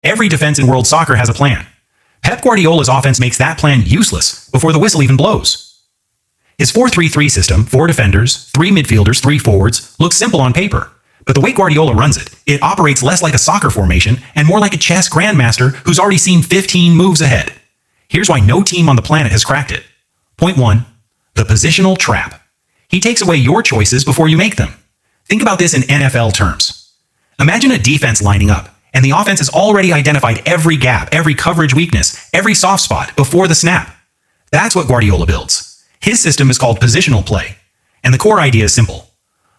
Every defense in world soccer has a plan. Pep Guardiola's offense makes that plan useless before the whistle even blows. His 4-3-3 system, 4 defenders, 3 midfielders, 3 forwards, looks simple on paper. But the way Guardiola runs it, it operates less like a soccer formation and more like a chess grandmaster who's already seen 15 moves ahead. Here's why no team on the planet has cracked it. Point 1. The positional trap. He takes away your choices before you make them. Think about this in NFL terms. Imagine a defense lining up, and the offense has already identified every gap, every coverage weakness, every soft spot before the snap. That's what Guardiola builds. His system is called positional play, and the core idea is simple.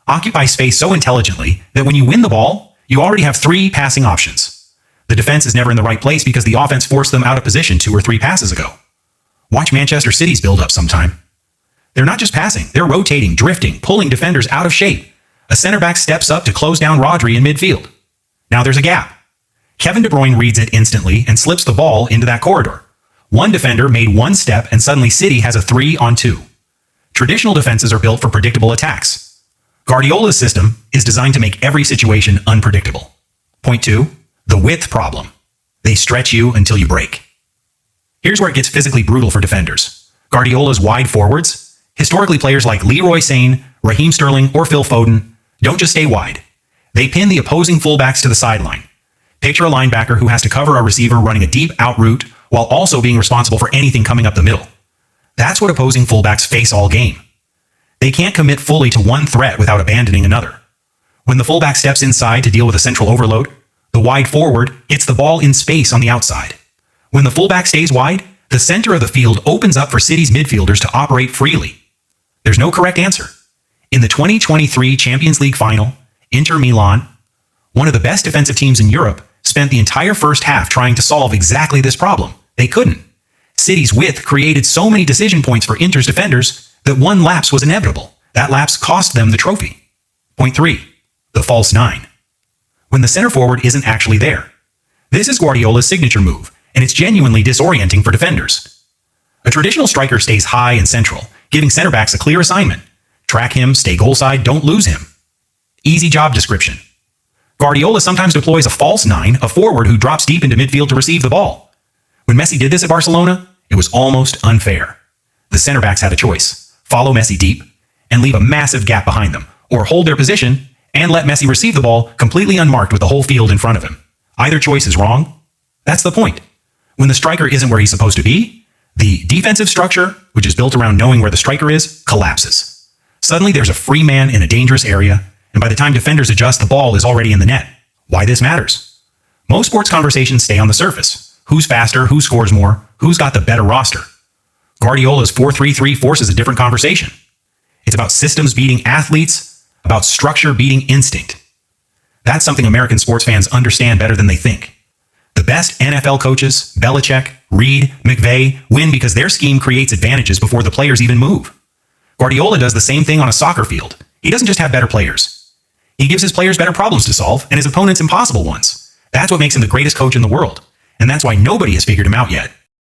Occupy space so intelligently that when you win the ball, you already have 3 passing options. The defense is never in the right place because the offense forced them out of position 2 or 3 passes ago. Watch Manchester City's build up sometime. They're not just passing, they're rotating, drifting, pulling defenders out of shape. A center back steps up to close down Rodri in midfield. Now there's a gap. Kevin De Bruyne reads it instantly and slips the ball into that corridor. One defender made one step and suddenly City has a 3-on-2. Traditional defenses are built for predictable attacks. Guardiola's system is designed to make every situation unpredictable. Point 2. The width problem. They stretch you until you break. Here's where it gets physically brutal for defenders. Guardiola's wide forwards, historically players like Leroy Sane, Raheem Sterling, or Phil Foden, don't just stay wide. They pin the opposing fullbacks to the sideline. Picture a linebacker who has to cover a receiver running a deep out route while also being responsible for anything coming up the middle. That's what opposing fullbacks face all game. They can't commit fully to one threat without abandoning another. When the fullback steps inside to deal with a central overload, the wide forward gets the ball in space on the outside. When the fullback stays wide, the center of the field opens up for City's midfielders to operate freely. There's no correct answer. In the 2023 Champions League final, Inter Milan, one of the best defensive teams in Europe, spent the entire first half trying to solve exactly this problem. They couldn't. City's width created so many decision points for Inter's defenders that one lapse was inevitable. That lapse cost them the trophy. Point 3. The false 9. When the center forward isn't actually there. This is Guardiola's signature move, and it's genuinely disorienting for defenders. A traditional striker stays high and central, giving center backs a clear assignment. Track him, stay goal side, don't lose him. Easy job description. Guardiola sometimes deploys a false 9, a forward who drops deep into midfield to receive the ball. When Messi did this at Barcelona, it was almost unfair. The center backs had a choice. Follow Messi deep and leave a massive gap behind them, or hold their position and let Messi receive the ball completely unmarked with the whole field in front of him. Either choice is wrong. That's the point. When the striker isn't where he's supposed to be, the defensive structure, which is built around knowing where the striker is, collapses. Suddenly there's a free man in a dangerous area, and by the time defenders adjust, the ball is already in the net. Why this matters? Most sports conversations stay on the surface. Who's faster? Who scores more? Who's got the better roster? Guardiola's 4-3-3 forces a different conversation. It's about systems beating athletes, about structure beating instinct. That's something American sports fans understand better than they think. The best NFL coaches, Belichick, Reed, McVay, win because their scheme creates advantages before the players even move. Guardiola does the same thing on a soccer field. He doesn't just have better players. He gives his players better problems to solve and his opponents impossible ones. That's what makes him the greatest coach in the world. And that's why nobody has figured him out yet.